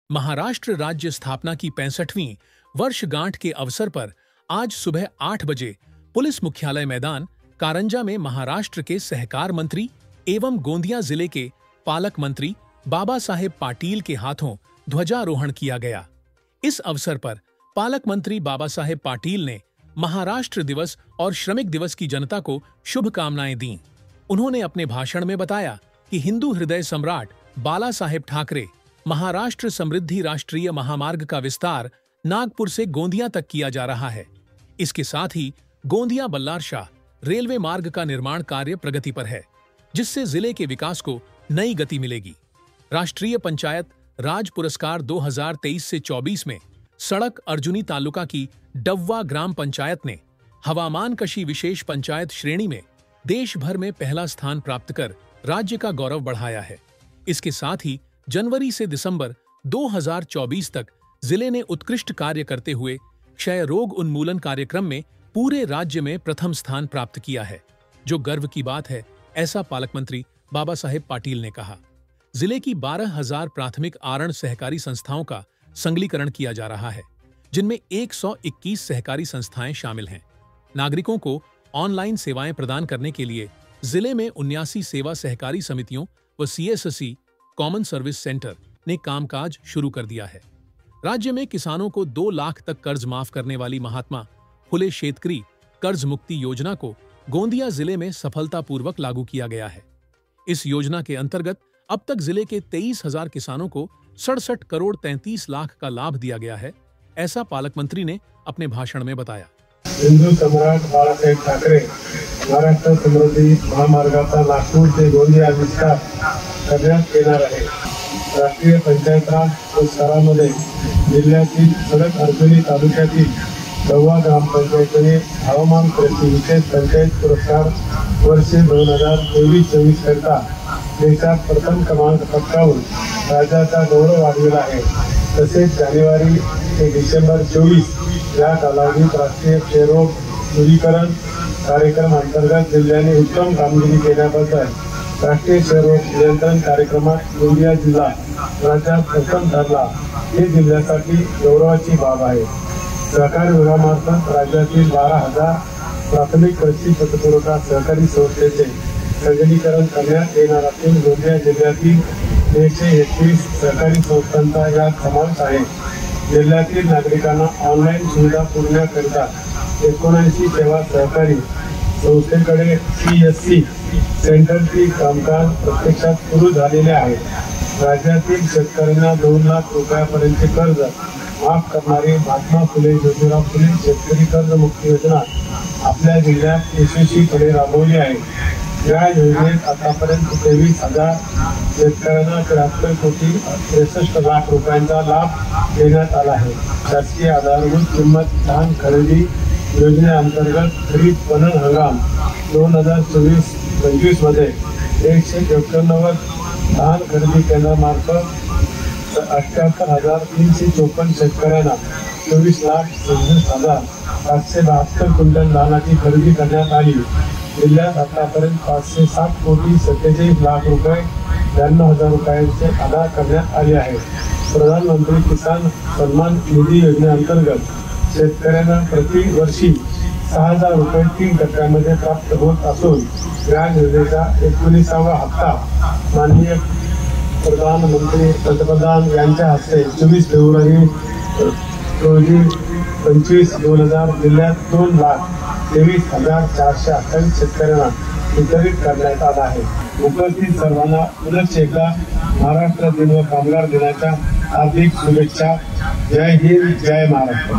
महाराष्ट्र राज्य स्थापना की 65वीं वर्षगांठ के अवसर पर आज सुबह 8 बजे पुलिस मुख्यालय मैदान कारंजा में महाराष्ट्र के सहकार मंत्री एवं गोंदिया जिले के पालक मंत्री बाबा साहेब पाटिल के हाथों ध्वजारोहण किया गया। इस अवसर पर पालक मंत्री बाबा साहेब पाटिल ने महाराष्ट्र दिवस और श्रमिक दिवस की जनता को शुभकामनाएं दी। उन्होंने अपने भाषण में बताया कि हिंदू हृदय सम्राट बाला साहेब ठाकरे महाराष्ट्र समृद्धि राष्ट्रीय महामार्ग का विस्तार नागपुर से गोंदिया तक किया जा रहा है। इसके साथ ही गोंदिया बल्लारशाह रेलवे मार्ग का निर्माण कार्य प्रगति पर है, जिससे जिले के विकास को नई गति मिलेगी। राष्ट्रीय पंचायत राज पुरस्कार 2023 से 24 में सड़क अर्जुनी तालुका की डव्वा ग्राम पंचायत ने हवामान कशी विशेष पंचायत श्रेणी में देश भर में पहला स्थान प्राप्त कर राज्य का गौरव बढ़ाया है। इसके साथ ही जनवरी से दिसंबर 2024 तक जिले ने उत्कृष्ट कार्य करते हुए क्षय रोग उन्मूलन कार्यक्रम में पूरे राज्य में प्रथम स्थान प्राप्त किया है, जो गर्व की बात है, ऐसा पालक मंत्री बाबा साहेब पाटिल ने कहा। जिले की 12,000 प्राथमिक आरण सहकारी संस्थाओं का संगलीकरण किया जा रहा है, जिनमें 121 सहकारी संस्थाएं शामिल हैं। नागरिकों को ऑनलाइन सेवाएं प्रदान करने के लिए जिले में 79 सेवा सहकारी समितियों व CSC कॉमन सर्विस सेंटर ने कामकाज शुरू कर दिया है। राज्य में किसानों को 2 लाख तक कर्ज माफ करने वाली महात्मा फुले शेतकरी कर्ज मुक्ति योजना को गोंदिया जिले में सफलतापूर्वक लागू किया गया है। इस योजना के अंतर्गत अब तक जिले के 23,000 किसानों को 67 करोड़ 33 लाख का लाभ दिया गया है, ऐसा पालक मंत्री ने अपने भाषण में बताया। हिंदू सम्राट बाळासाहेब ठाकरे महाराष्ट्र समृद्धी महामार्गाचा नागपूर ते गोंदिया विस्तार करण्यात येणार आहे। राष्ट्रीय पंचायत राज पुरस्कारामध्ये जिल्ह्यातील सडक अर्जुनी तालुक्यातील डव्वा ग्रामपंचायतीने हवामान कृषी विशेष पंचायत पुरस्कार वर्ष 2023-24 करता देशात प्रथम क्रमांक पटकावून राज्याचा गौरव वाढविला आहे। तसेच जानेवारी ते डिसेंबर 24 या कालावधीत राष्ट्रीय क्षयरोग दूरीकरण कार्यक्रम अंतर्गत जिल्ह्याने उत्तम कामगिरी केल्याबद्दल राष्ट्रीय क्षयरोग नियंत्रण कार्यक्रमात गोंदिया जिल्हा राज्यात प्रथम ठरला, हे जिल्ह्यासाठी गौरवाची बाब आहे। सहकार विभागामार्फत राज्यातील 12,000 प्राथमिक कृषी पतपुरवठा सहकारी संस्थेचे संगणकीकरण करण्यात येणार असून गोंदिया जिल्ह्यातील 121 सहकारी संस्थांचा यात समावेश आहे। जिल्ह्यातील नागरिकांना ऑनलाईन सुविधा पुरवण्याकरिता 79 सेवा सहकारी संस्थेकडे CSC सेंटरची कामकाज प्रत्यक्षात सुरू झालेले आहे। राज्यातील शेतकऱ्यांना 2 लाख रुपयापर्यंतचे कर्ज माफ करणारी महात्मा फुले ज्योतिराव फुले शेतकरी कर्ज मुक्ती योजना आपल्या जिल्ह्यात यशस्वीपणे राबवली आहे। या योजनेत आतापर्यंत 23,000 शेतकऱ्यांना 73 कोटी 63 लाख रुपयांचा लाभ देण्यात आला आहे। शासकीय आधारभूत किंमत धान खरेदी योजनेअंतर्गत खरीप पणन हंगाम 2024-25 मध्ये 191 धान खरेदी केंद्रामार्फत 78,354 शेतकऱ्यांना 24,67,572 क्विंटल धानाची खरेदी करण्यात आली। जिल्ह्यात आतापर्यंत 560 कोटी 47 लाख रुपये 92,000 रुपयांचे अदा करण्यात आले आहे। प्रधानमंत्री किसान सन्मान निधी योजनेअंतर्गत शेतकऱ्यांना प्रतिवर्षी 6,000 रुपये 3 टप्प्यामध्ये प्राप्त होत असून या योजनेचा 19वा हप्ता माननीय पंतप्रधान यांच्या हस्ते 24 फेब्रुवारी रोजी 25/2000 जिल्ह्यात 2,23,428 शेतकऱ्यांना वितरित करण्यात आला आहे। उपस्थित सर्वांना पुनश्च एकदा महाराष्ट्र दिन व कामगार दिनाच्या हार्दिक शुभेच्छा। जय हिंद, जय महाराष्ट्र।